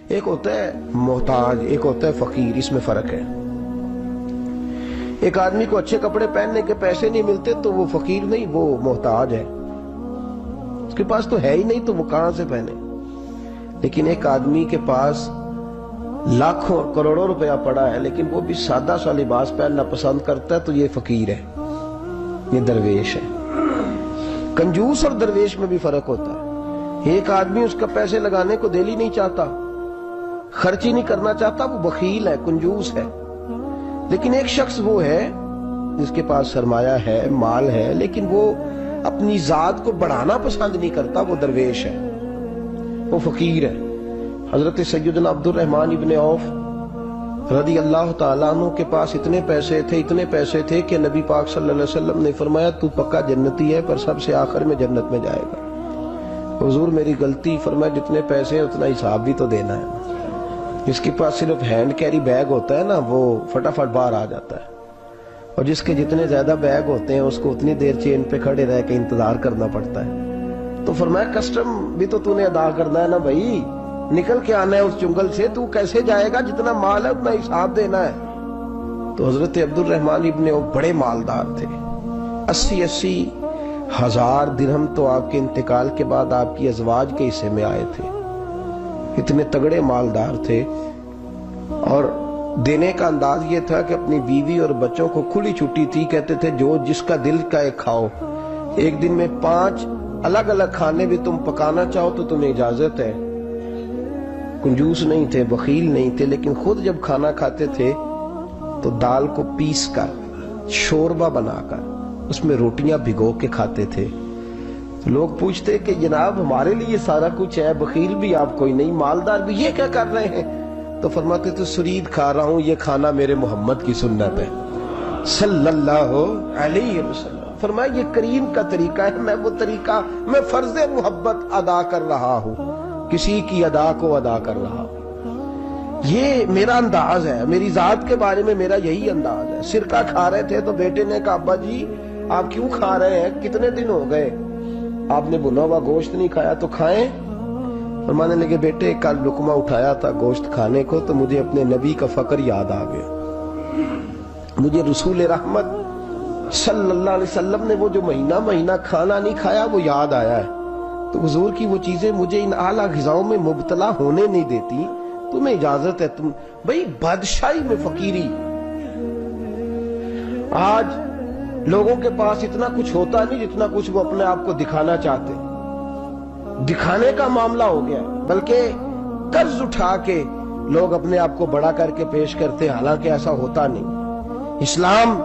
ایک ہوتا ہے محتاج، ایک ہوتا ہے فقیر، اس میں فرق ہے۔ ایک آدمی کو اچھے کپڑے پہننے کے پیسے نہیں ملتے تو وہ فقیر نہیں، وہ محتاج ہے، اس کے پاس تو ہے ہی نہیں تو وہ کہاں سے پہنے۔ لیکن ایک آدمی کے پاس لاکھوں اور کروڑوں روپیہ پڑا ہے لیکن وہ بھی سادہ سا لباس پہننا پسند کرتا ہے تو یہ فقیر ہے، یہ درویش ہے۔ کنجوس اور درویش میں بھی فرق ہوتا ہے۔ ایک آدمی اس کا پیسے لگانے کو دل ہی نہیں چاہتا، خرچ ہی نہیں کرنا چاہتا، وہ بخیل ہے، کنجوس ہے۔ لیکن ایک شخص وہ ہے جس کے پاس سرمایہ ہے، مال ہے، لیکن وہ اپنی ذات کو بڑھانا پسند نہیں کرتا، وہ درویش ہے، وہ فقیر ہے۔ حضرت سیدنا عبد الرحمن ابن عوف رضی اللہ تعالیٰ عنہ کے پاس اتنے پیسے تھے کہ نبی پاک صلی اللہ علیہ وسلم نے فرمایا تو پکا جنتی ہے پر سب سے آخر میں جنت میں جائے گا۔ حضور میری غلطی، فرمایا جتنے پیسے ہیں اتنا حساب بھی تو دینا ہے۔ جس کے پاس صرف ہینڈ کیری بیگ ہوتا ہے نا وہ فٹافٹ باہر آ جاتا ہے، اور جس کے جتنے زیادہ بیگ ہوتے ہیں اس کو اتنی دیر چین پہ کھڑے رہ کے انتظار کرنا پڑتا ہے۔ تو فرمایا کسٹم بھی تو نے ادا کرنا ہے نا بھائی، نکل کے آنا ہے اس جنگل سے، تو کیسے جائے گا؟ جتنا مال ہے اتنا حساب دینا ہے۔ تو حضرت عبد الرحمن ابن عوف بڑے مالدار تھے، 80 ہزار درہم تو آپ کے انتقال کے بعد آپ کی ازواج کے حصے میں آئے تھے، اتنے تگڑے مالدار تھے۔ اور دینے کا انداز یہ تھا کہ اپنی بیوی اور بچوں کو کھلی چھٹی تھی، کہتے تھے جو جس کا دل کا ایک کھاؤ، ایک دن میں 5 الگ الگ کھانے بھی تم پکانا چاہو تو تمہیں اجازت ہے۔ کنجوس نہیں تھے، بخیل نہیں تھے، لیکن خود جب کھانا کھاتے تھے تو دال کو پیس کر شوربہ بنا کر اس میں روٹیاں بھگو کے کھاتے تھے۔ تو لوگ پوچھتے کہ جناب ہمارے لیے سارا کچھ ہے، بخیل بھی آپ کوئی نہیں، مالدار بھی، یہ کیا کر رہے ہیں؟ تو فرماتے تو سرید کھا رہا ہوں، یہ کھانا میرے محمد کی سنت ہے صلی اللہ علیہ وسلم۔ فرمایا یہ کریم کا طریقہ ہے، میں وہ طریقہ، میں فرض محبت ادا کر رہا ہوں، کسی کی ادا کو ادا کر رہا ہوں، یہ میرا انداز ہے، میری ذات کے بارے میں میرا یہی انداز ہے۔ سرکہ کھا رہے تھے تو بیٹے نے کہا ابا جی آپ کیوں کھا رہے ہیں، کتنے دن ہو گئے آپ نے بنا ہوا گوشت نہیں کھایا، تو کھائیں۔ فرمانے لگے بیٹے کل لقمہ اٹھایا تھا گوشت کھانے کو تو مجھے اپنے نبی کا فقر یاد آ گیا، مجھے رسول رحمت صلی اللہ علیہ وسلم نے وہ جو مہینہ کھانا نہیں کھایا وہ یاد آیا ہے۔ تو حضور کی وہ چیزیں مجھے ان اعلیٰ غذاؤں میں مبتلا ہونے نہیں دیتی، تمہیں اجازت ہے۔ تم بھئی بادشاہی میں فقیری، آج لوگوں کے پاس اتنا کچھ ہوتا نہیں جتنا کچھ وہ اپنے آپ کو دکھانا چاہتے، دکھانے کا معاملہ ہو گیا، بلکہ قرض اٹھا کے لوگ اپنے آپ کو بڑا کر کے پیش کرتے، حالانکہ ایسا ہوتا نہیں۔ اسلام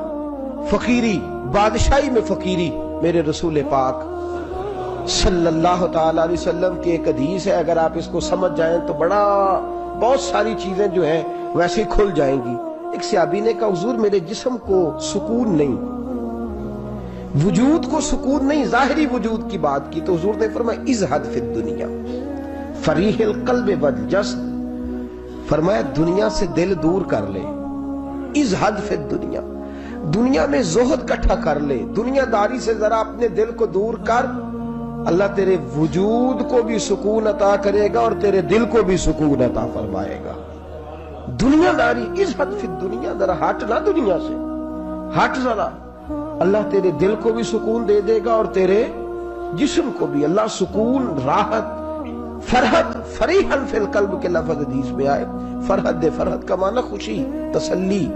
فقیری، بادشاہی میں فقیری، میرے رسول پاک صلی اللہ تعالی علیہ وسلم کی ایک حدیث ہے، اگر آپ اس کو سمجھ جائیں تو بہت ساری چیزیں جو ہیں ویسے کھل جائیں گی۔ ایک صحابی نے کہا حضور میرے جسم کو سکون نہیں، وجود کو سکون نہیں، ظاہری وجود کی بات کی، تو حضور نے فرمایا ازہد فی الدنیا فریح القلب والجسد، فرمایا دنیا سے دل دور کر لے، ازہد فی الدنیا، دنیا میں زہد کٹھا کر لے، دنیا داری سے ذرا اپنے دل کو دور کر، اللہ تیرے وجود کو بھی سکون عطا کرے گا اور تیرے دل کو بھی سکون عطا فرمائے گا۔ دنیا داری، ازہد فی الدنیا، ذرا ہٹ نہ دنیا سے، ہٹ ذرا، اللہ تیرے دل کو بھی سکون دے دے گا اور تیرے جسم کو بھی۔ اللہ سکون، راحت، فرحت، فریحاً فی القلب کے لفظ حدیث میں آئے، فرحت دے، فرحت کا معنی خوشی، تسلی،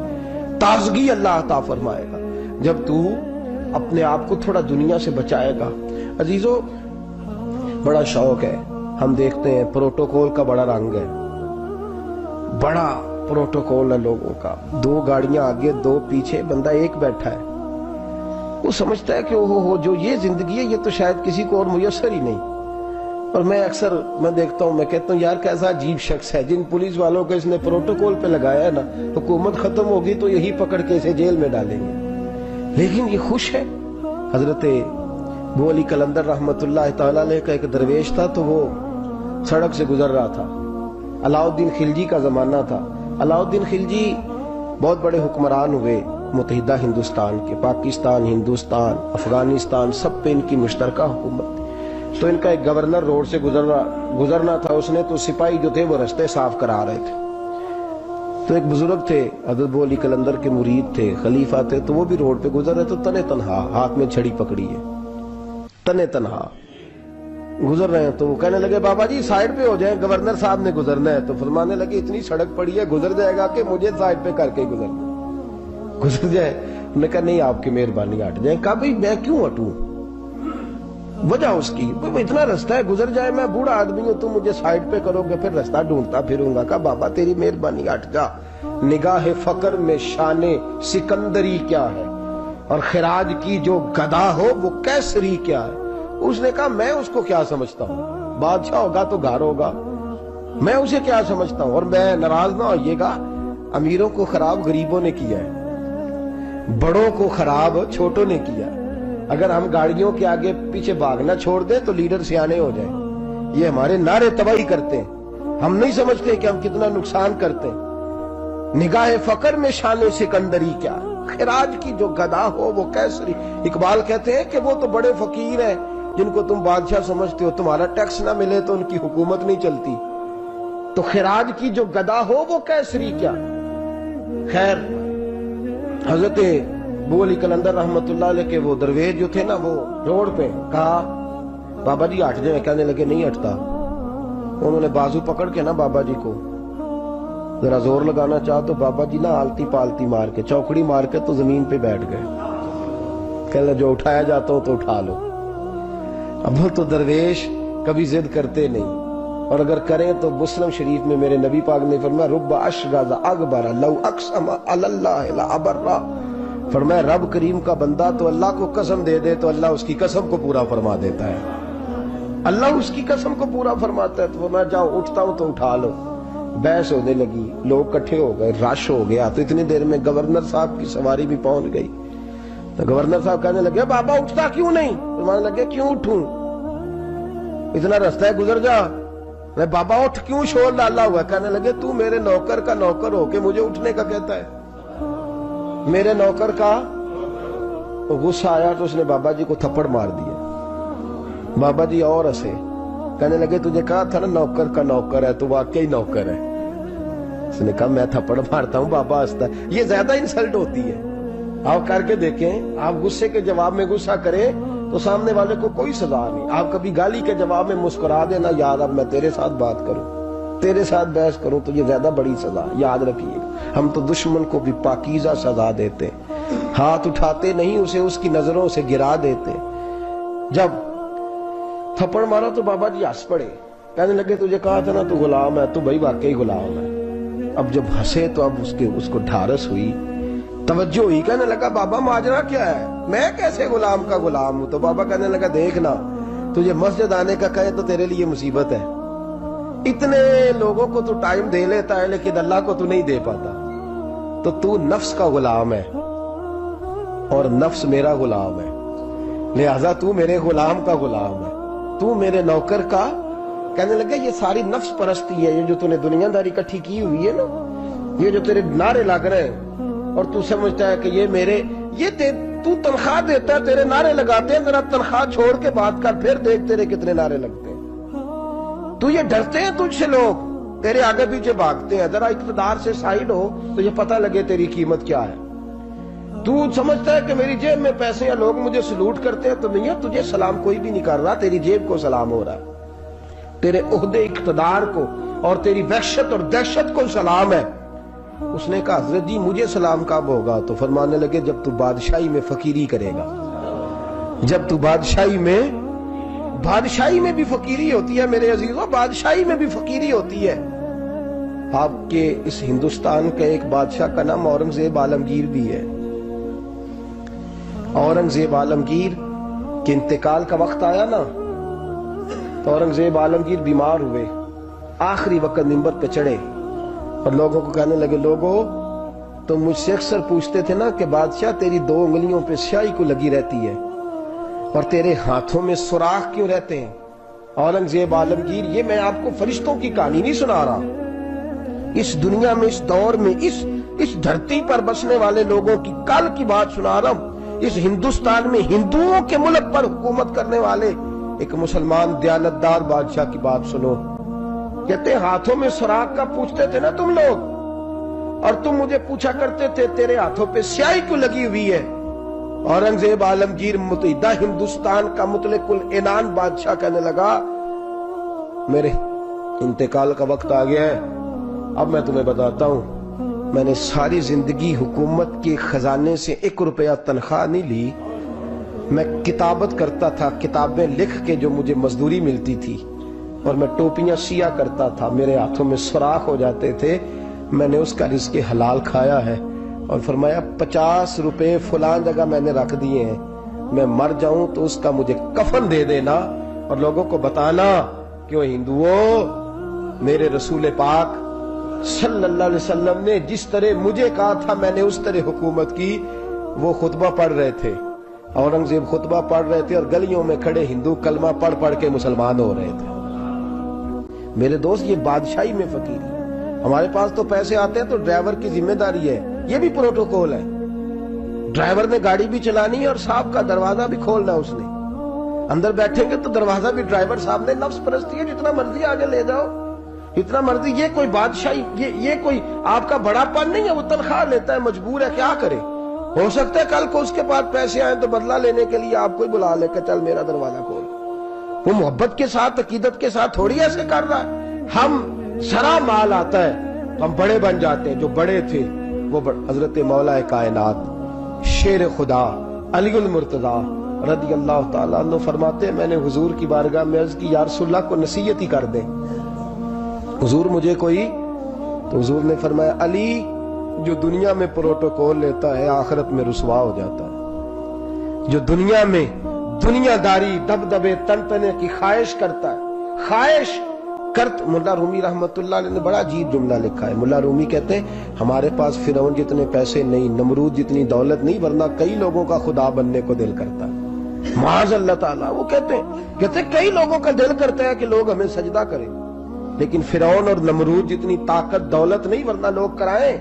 تازگی اللہ عطا فرمائے گا جب تو اپنے آپ کو تھوڑا دنیا سے بچائے گا۔ عزیزو بڑا شوق ہے، ہم دیکھتے ہیں پروٹوکول کا بڑا رنگ ہے، بڑا پروٹوکول ہے لوگوں کا، 2 گاڑیاں آگے 2 پیچھے، بندہ ایک بیٹھا ہے، وہ سمجھتا ہے کہ اوہ جو یہ زندگی ہے یہ تو شاید کسی کو اور میسر ہی نہیں۔ اور میں اکثر دیکھتا ہوں، میں کہتا ہوں یار کیسا عجیب شخص ہے، جن پولیس والوں کو اس نے پروٹوکول پہ لگایا ہے نا، حکومت ختم ہوگی تو یہی پکڑ کے اسے جیل میں ڈالیں گے، لیکن یہ خوش ہے۔ حضرت ابو علی قلندر رحمت اللہ تعالیٰ علیہ کا ایک درویش تھا، تو وہ سڑک سے گزر رہا تھا، علاؤالدین خلجی کا زمانہ تھا۔ علاؤالدین خلجی بہت بڑے حکمران ہوئے متحدہ ہندوستان کے، پاکستان، ہندوستان، افغانستان، سب پہ ان کی مشترکہ حکومت۔ تو ان کا ایک گورنر روڈ سے گزرنا تھا، اس نے تو سپاہی جو تھے وہ رستے صاف کرا رہے تھے، تو ایک بزرگ تھے حضرت ابو علی قلندر کے مرید تھے، خلیفہ تھے، تو وہ بھی روڈ پہ گزر رہے تو تنے تنہا ہاتھ میں چھڑی پکڑی ہے، تنے تنہا گزر رہے ہیں۔ تو وہ کہنے لگے بابا جی سائیڈ پہ ہو جائیں، گورنر صاحب نے گزرنا ہے۔ تو فرمانے لگے اتنی سڑک پڑی ہے گزر جائے گا کہ مجھے سائیڈ پہ کر کے گزر جائے۔ انہوں نے کہا نہیں آپ کی مہربانی ہٹ جائیں۔ کہا بھئی میں کیوں ہٹوں؟ وجہ اس کی اتنا رستہ ہے گزر جائے، میں بوڑھا آدمی ہوں، تم مجھے سائیڈ پہ کرو گے پھر رستہ ڈھونڈتا پھروں گا۔ کہا بابا تیری مہربانی ہٹ جا، نگاہ فقر میں شان سکندری کیا ہے، اور خراج کی جو گدا ہو وہ کیسری کیا ہے۔ اس نے کہا میں اس کو کیا سمجھتا ہوں، بادشاہ ہوگا تو گھر ہوگا، میں اسے کیا سمجھتا ہوں، اور میں ناراض نہ ہوئیے گا، امیروں کو خراب غریبوں نے کیا ہے، بڑوں کو خراب چھوٹوں نے کیا ہے۔ اگر ہم گاڑیوں کے آگے پیچھے بھاگنا چھوڑ دیں تو لیڈر سیانے ہو جائیں۔ یہ ہمارے نعرے تباہی کرتے ہیں، ہم نہیں سمجھتے کہ ہم کتنا نقصان کرتے ہیں۔ نگاہ فقر میں شان سکندری کیا، خراج کی جو گدا ہو وہ کیسری۔ اقبال کہتے ہیں کہ وہ تو بڑے فقیر ہیں جن کو تم بادشاہ سمجھتے ہو، تمہارا ٹیکس نہ ملے تو ان کی حکومت نہیں چلتی، تو خراج کی جو گدا ہو وہ کیسری کیا۔ خیر حضرت ابو علی قلندر رحمت اللہ علیہ کے وہ درویش جو تھے نا، وہ روڈ پہ کہا بابا جی ہٹ جائیں۔ کہنے لگے نہیں ہٹتا۔ انہوں نے بازو پکڑ کے نا بابا جی کو ذرا زور لگانا چاہا تو بابا جی نا آلتی پالتی مار کے چوکڑی مار کے تو زمین پہ بیٹھ گئے۔ کہنے جو اٹھایا جاتا ہوں تو اٹھا لو۔ اب وہ تو درویش کبھی ضد کرتے نہیں، اور اگر کریں تو مسلم شریف میں میرے نبی پاک نے فرمایا رب اشغاز اکبر لو اقسم علی اللہ لابرہ، فرمایا رب کریم کا بندہ تو اللہ کو قسم دے دے تو اللہ اس کی قسم کو پورا فرما دیتا ہے، اللہ اس کی قسم کو پورا فرماتا ہے۔ تو میں جاؤ اٹھتا ہوں تو اٹھا لو۔ بحث ہونے لگی، لوگ کٹھے ہو گئے، رش ہو گیا، تو اتنی دیر میں گورنر صاحب کی سواری بھی پہنچ گئی۔ تو گورنر صاحب کہنے لگے بابا اٹھتا کیوں نہیں؟ فرمانے لگے کیوں اٹھوں، اتنا رستہ ہے گزر جا۔ میں بابا اٹھ کیوں شور ڈالا ہوا؟ کہنے لگے تو میرے نوکر کا نوکر ہو کے مجھے اٹھنے کا کہتا ہے، میرے نوکر کا۔ غصہ آیا تو اس نے بابا جی کو تھپڑ مار دیا۔ بابا جی اور ہنسے، کہنے لگے تجھے کہا تھا نا نوکر کا نوکر ہے، تو واقعی نوکر ہے۔ اس نے کہا میں تھپڑ مارتا ہوں، بابا ہنستا ہے۔ یہ زیادہ انسلٹ ہوتی ہے، آپ کر کے دیکھیں، آپ غصے کے جواب میں غصہ کریں تو سامنے والے کو کوئی سزا نہیں۔ آپ کبھی گالی کے جواب میں مسکرا دینا یار اب میں تیرے ساتھ بات کروں، تیرے ساتھ بحث کروں، تو یہ زیادہ بڑی سزا، یاد رکھیے۔ ہم تو دشمن کو بھی پاکیزہ سزا دیتے، ہاتھ اٹھاتے نہیں، اسے اس کی نظروں سے گرا دیتے۔ جب تھپڑ مارا تو بابا جی ہنس پڑے، کہنے لگے تجھے کہا تھا نا تو غلام ہے، تو بھائی واقعی غلام ہے۔ اب جب ہنسے تو اب اس کو ڈھارس ہوئی، توجہ ہوئی، کہنے لگا بابا ماجرا کیا ہے، میں کیسے غلام کا غلام ہوں؟ تو بابا کہنے لگا دیکھنا، تجھے مسجد آنے کا کہے تو تیرے لیے مصیبت ہے، اتنے لوگوں کو تو ٹائم دے لیتا ہے لیکن اللہ کو تو نہیں دے پاتا، تو نفس کا غلام ہے اور نفس میرا غلام ہے، لہذا تو میرے غلام کا غلام ہے، تو میرے نوکر کا۔ کہنے لگا یہ ساری نفس پرستی ہے، یہ جو تو نے دنیا داری اکٹھی کی ہوئی ہے نا، یہ جو تیرے نعرے لگ رہے ہیں اور تو سمجھتا ہے کہ یہ میرے، تو تنخواہ دیتا ہے، تیرے نعرے لگاتے ہیں، ذرا تنخواہ چھوڑ کے بات کر، پھر دیکھ تیرے کتنے نعرے لگتے ہیں۔ تو یہ ڈرتے ہیں تجھ سے، لوگ تیرے آگے پیچھے بھاگتے ہیں، ذرا اقتدار سے سائیڈ ہو تو یہ پتہ لگے تیری قیمت کیا ہے۔ تو سمجھتا ہے کہ میری جیب میں پیسے ہیں، لوگ مجھے سلوٹ کرتے ہیں، تو نہیں ہے، تجھے سلام کوئی بھی نہیں کر رہا، تیری جیب کو سلام ہو رہا ہے، تیرے عہدے اقتدار کو اور تیری وحشت اور دہشت کو سلام ہے۔ اس نے کہا حضرت جی مجھے سلام کب ہوگا؟ تو فرمانے لگے جب تو بادشاہی میں فقیری کرے گا، جب تو بادشاہی میں بھی فقیری ہوتی ہے میرے عزیزوں، بادشاہی میں بھی فقیری ہوتی ہے۔ آپ کے اس ہندوستان کے ایک بادشاہ کا نام اورنگزیب عالمگیر بھی ہے۔ اورنگزیب عالمگیر کے انتقال کا وقت آیا نا، تو اورنگزیب عالمگیر بیمار ہوئے، آخری وقت منبر پہ چڑھے اور لوگوں کو کہنے لگے لوگوں تو مجھ سے اکثر پوچھتے تھے نا کہ بادشاہ تیری 2 انگلیوں پہ سیاہی کو لگی رہتی ہے اور تیرے ہاتھوں میں سوراخ کیوں رہتے ہیں؟ اورنگزیب عالمگیر یہ میں آپ کو فرشتوں کی کہانی نہیں سنا رہا، اس دنیا میں، اس دور میں، اس دھرتی پر بسنے والے لوگوں کی کل کی بات سنا رہا ہوں۔ اس ہندوستان میں ہندوؤں کے ملک پر حکومت کرنے والے ایک مسلمان دیانتدار بادشاہ کی بات سنو. کہتے ہاتھوں میں سراخ کا پوچھتے تھے نا تم لوگ, اور تم مجھے پوچھا کرتے تھے تیرے ہاتھوں پہ سیاہی کیوں لگی ہوئی ہے. اورنگزیب عالمگیر متحدہ ہندوستان کا مطلق العنان بادشاہ کہنے لگا میرے انتقال کا وقت آ گیا ہے. اب میں تمہیں بتاتا ہوں, میں نے ساری زندگی حکومت کے خزانے سے 1 روپیہ تنخواہ نہیں لی. میں کتابت کرتا تھا, کتابیں لکھ کے جو مجھے مزدوری ملتی تھی, اور میں ٹوپیاں سیا کرتا تھا, میرے ہاتھوں میں سوراخ ہو جاتے تھے. میں نے اس کا رزق حلال کھایا ہے. اور فرمایا 50 روپے فلان جگہ میں نے رکھ دیے ہیں, میں مر جاؤں تو اس کا مجھے کفن دے دینا, اور لوگوں کو بتانا کہ وہ ہندوؤں میرے رسول پاک صلی اللہ علیہ وسلم نے جس طرح مجھے کہا تھا میں نے اس طرح حکومت کی. وہ خطبہ پڑھ رہے تھے, اورنگزیب خطبہ پڑھ رہے تھے, اور گلیوں میں کھڑے ہندو کلمہ پڑھ پڑھ کے مسلمان ہو رہے تھے. میرے دوست, یہ بادشاہی میں فقیری. ہمارے پاس تو پیسے آتے ہیں تو ڈرائیور کی ذمہ داری ہے, یہ بھی پروٹوکول ہے. ڈرائیور نے گاڑی بھی چلانی ہے اور صاحب کا دروازہ بھی کھولنا اس نے. اندر بیٹھیں گے تو دروازہ بھی ڈرائیور صاحب نے. نفس پرستی ہے, جتنا مرضی آگے لے جاؤ, اتنا مرضی. یہ کوئی بادشاہی, یہ کوئی آپ کا بڑا پن نہیں ہے. وہ تنخواہ لیتا ہے, مجبور ہے, کیا کرے. ہو سکتا ہے کل کو اس کے پاس پیسے آئیں تو بدلہ لینے کے لیے آپ کو ہی بلا لے کہ چل میرا دروازہ کھول. وہ محبت کے ساتھ, عقیدت کے ساتھ تھوڑی ایسے کر رہا ہے. ہم سرا مال آتا ہے ہم بڑے بن جاتے ہیں. جو بڑے تھے وہ حضرت مولا کائنات شیر خدا علی المرتضیٰ رضی اللہ تعالیٰ عنہ فرماتے ہیں میں نے حضور کی بارگاہ میں عرض کی یا رسول اللہ کو نصیحت ہی کر دیں, حضور مجھے کوئی. تو حضور نے فرمایا علی جو دنیا میں پروٹوکول لیتا ہے آخرت میں رسوا ہو جاتا ہے. جو دنیا میں دنیا داری دبدبے تنتنے کی خواہش کرتا ہے, خواہش کرت. ملا رومی رحمت اللہ علیہ نے بڑا عجیب جملہ لکھا ہے. ملا رومی کہتے ہیں ہمارے پاس فرعون جتنے پیسے نہیں, نمرود جتنی دولت نہیں, ورنہ کئی لوگوں کا خدا بننے کو دل کرتا ہے. معاذ اللہ تعالیٰ. وہ کہتے ہیں کئی لوگوں کا دل کرتا ہے کہ لوگ ہمیں سجدہ کریں, لیکن فرعون اور نمرود جتنی طاقت دولت نہیں, ورنہ لوگ کرائیں.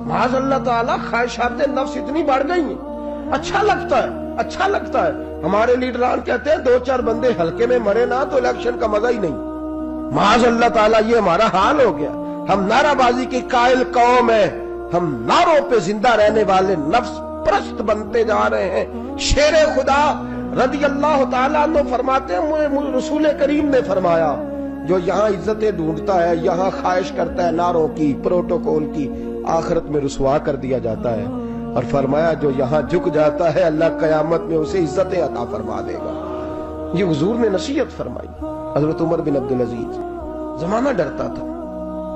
معاذ اللہ تعالیٰ. خواہشات نفس اتنی بڑھ گئی ہیں. اچھا لگتا ہے, اچھا لگتا ہے. ہمارے لیڈران کہتے ہیں 2-4 بندے ہلکے میں مرے نہ تو الیکشن کا مزہ ہی نہیں. معاذ اللہ تعالیٰ یہ ہمارا حال ہو گیا. ہم نعرہ بازی کی قائل قوم ہیں, ہم نعروں پہ زندہ رہنے والے نفس پرست بنتے جا رہے ہیں. شیر خدا رضی اللہ تعالیٰ عنہ فرماتے ہیں رسول کریم نے فرمایا جو یہاں عزتیں ڈھونڈتا ہے, یہاں خواہش کرتا ہے نعروں کی, پروٹوکول کی, آخرت میں رسوا کر دیا جاتا ہے. اور فرمایا جو یہاں جھک جاتا ہے اللہ قیامت میں اسے عزتیں عطا فرما دے گا. یہ حضور نے نصیحت فرمائی. حضرت عمر بن عبدالعزیز, زمانہ ڈرتا تھا,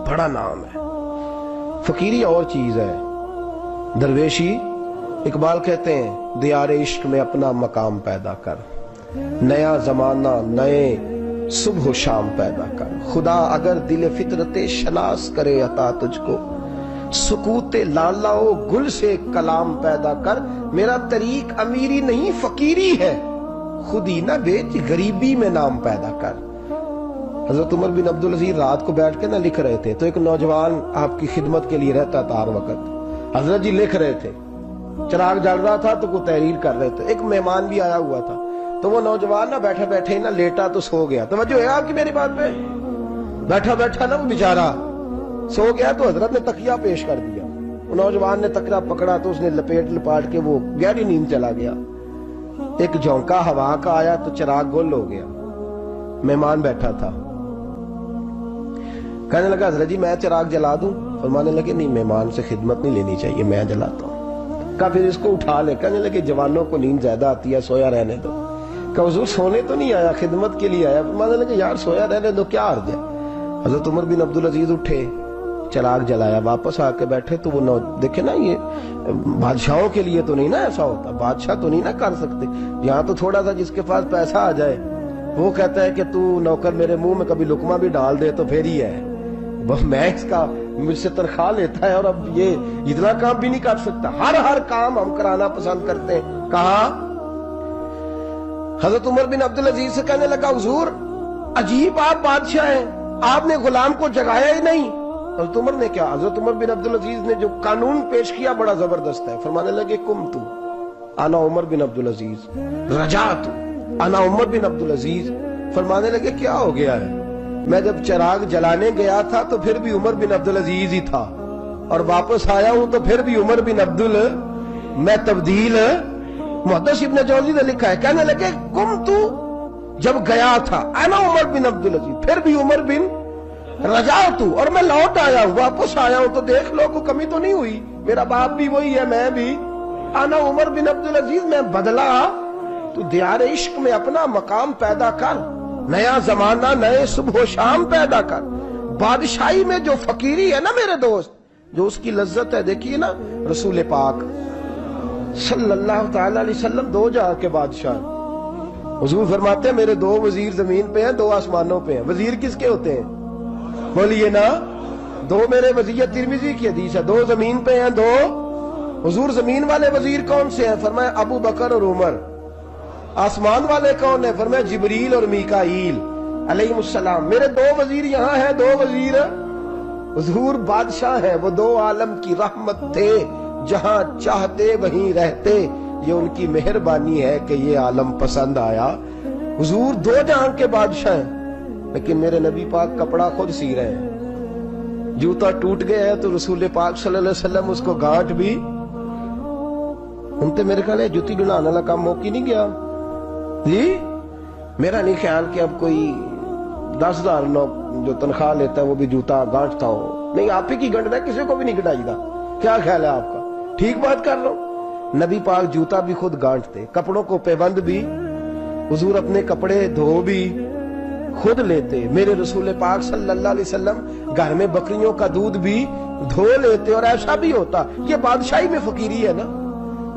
بڑا نام ہے. فقیری اور چیز ہے, درویشی. اقبال کہتے ہیں دیار عشق میں اپنا مقام پیدا کر, نیا زمانہ نئے صبح و شام پیدا کر. خدا اگر دل فطرت شناس کرے عطا تجھ کو, سکوت لالا و گل سے کلام پیدا کر. میرا طریق امیری نہیں فقیری ہے, خود ہی نہ بیچ غریبی میں نام پیدا کر. حضرت عمر بن عبدالعزیز رات کو بیٹھ کے نہ لکھ رہے تھے, تو ایک نوجوان آپ کی خدمت کے لیے رہتا تھا ہر وقت. حضرت جی لکھ رہے تھے, چراغ جل رہا تھا تو کوئی تحریر کر رہے تھے. ایک مہمان بھی آیا ہوا تھا, تو وہ نوجوان نہ بیٹھے بیٹھے نہ لیٹا تو سو گیا. توجہ ہے آپ کی میری بات پہ؟ بیٹھا بیٹھا نہ وہ بیچارہ سو گیا, تو حضرت نے تکیہ پیش کر دیا. وہ نوجوان نے تکیہ پکڑا تو اس نے لپاٹ کے وہ گہری نیند چلا گیا. ایک جھونکا ہوا کا آیا تو چراغ گل ہو گیا. مہمان بیٹھا تھا, کہنے لگا حضرت جی میں چراغ جلا دوں؟ فرمانے لگے نہیں, مہمان سے خدمت نہیں لینی چاہیے, میں جلاتا ہوں. کہا پھر اس کو اٹھا لے. کہنے لگے جوانوں کو نیند زیادہ آتی ہے, سویا رہنے دو. کہا حضور سونے تو نہیں آیا, خدمت کے لیے آیا. فرمانے لگے یار سویا رہنے دو, کیا عرض ہے. حضرت عمر بن عبدالعزیز اٹھے, چراغ جلایا, واپس آ کے بیٹھے تو وہ دیکھے نا, یہ بادشاہوں کے لیے تو نہیں نا ایسا ہوتا, بادشاہ تو نہیں نا کر سکتے. یہاں تو تھوڑا سا جس کے پاس پیسہ آ جائے وہ کہتا ہے کہ تو نوکر میرے منہ میں کبھی لقمہ بھی ڈال دے تو پھر ہی ہے. میں اس کا مجھ سے تنخواہ لیتا ہے اور اب یہ اتنا کام بھی نہیں کر سکتا. ہر کام ہم کرانا پسند کرتے ہیں. کہا حضرت عمر بن عبدالعزیز سے کہنے لگا حضور عجیب آپ بادشاہ ہیں, آپ نے غلام کو جگایا ہی نہیں. حضرت عمر نے کیا, حضرت عمر بن عبدالعزیز نے جو قانون پیش کیا بڑا زبردست ہے. فرمانے لگے کم تو انا عمر بن عبدالعزیز رجعت انا عمر بن عبد العزیز. فرمانے لگے کیا ہو گیا ہے؟ میں جب چراغ جلانے گیا تھا تو پھر بھی عمر بن عبد العزیز ہی تھا, اور واپس آیا ہوں تو پھر بھی عمر بن میں تبدیل. محدث ابن جوزی نے لکھا ہے, کہنے لگے کم تو جب گیا تھا انا عمر بن عبد العزیز, پھر بھی عمر بن رجعت, اور میں لوٹ آیا ہوں, واپس آیا ہوں تو دیکھ لو کوئی کمی تو نہیں ہوئی, میرا باپ بھی وہی ہے, میں بھی انا عمر بن عبد العزیز, میں بدلا. تو دیار عشق میں اپنا مقام پیدا کر, نیا زمانہ نئے صبح و شام پیدا کر. بادشاہی میں جو فقیری ہے نا میرے دوست, جو اس کی لذت ہے, دیکھیے نا رسول پاک صلی اللہ تعالی علیہ وسلم دو جہاں کے بادشاہ. حضور فرماتے ہیں میرے دو وزیر زمین پہ ہیں, دو آسمانوں پہ ہیں. وزیر کس کے ہوتے ہیں؟ بولیے نا, دو میرے وزیر, ترمذی کی حدیث ہے, دو زمین پہ ہیں, دو. حضور زمین والے وزیر کون سے ہیں؟ فرمایا ابو بکر اور عمر. آسمان والے کون ہیں؟ فرمایا جبریل اور میکائیل علیہ السلام. میرے دو وزیر یہاں ہیں, دو وزیر. حضور بادشاہ ہیں, وہ دو عالم کی رحمت تھے, جہاں چاہتے وہیں رہتے, یہ ان کی مہربانی ہے کہ یہ عالم پسند آیا. حضور دو جہاں کے بادشاہ ہیں, لیکن میرے نبی پاک کپڑا خود سی رہے ہیں. جوتا ٹوٹ گیا ہے تو رسول پاک صلی اللہ علیہ وسلم اس کو گانٹ بھی, ان تے میرے خیال ہے جوتی ڈلانے والا کام موقع نہیں گیا جی. میرا نہیں خیال کہ اب کوئی 10,000 جو تنخواہ لیتا ہے وہ بھی جوتا گانٹتا ہو. نہیں, آپ ہی کی گنٹتا ہے, کسی کو بھی نہیں گٹائی دا. کیا خیال ہے آپ کا؟ ٹھیک بات کر رہا ہوں. نبی پاک جوتا بھی خود گانٹتے, کپڑوں کو پیوند بھی, حضور اپنے کپڑے دھو بھی خود لیتے. میرے رسول پاک صلی اللہ علیہ وسلم گھر میں بکریوں کا دودھ بھی دھو لیتے, اور ایسا بھی ہوتا. یہ بادشاہی میں فقیری ہے نا,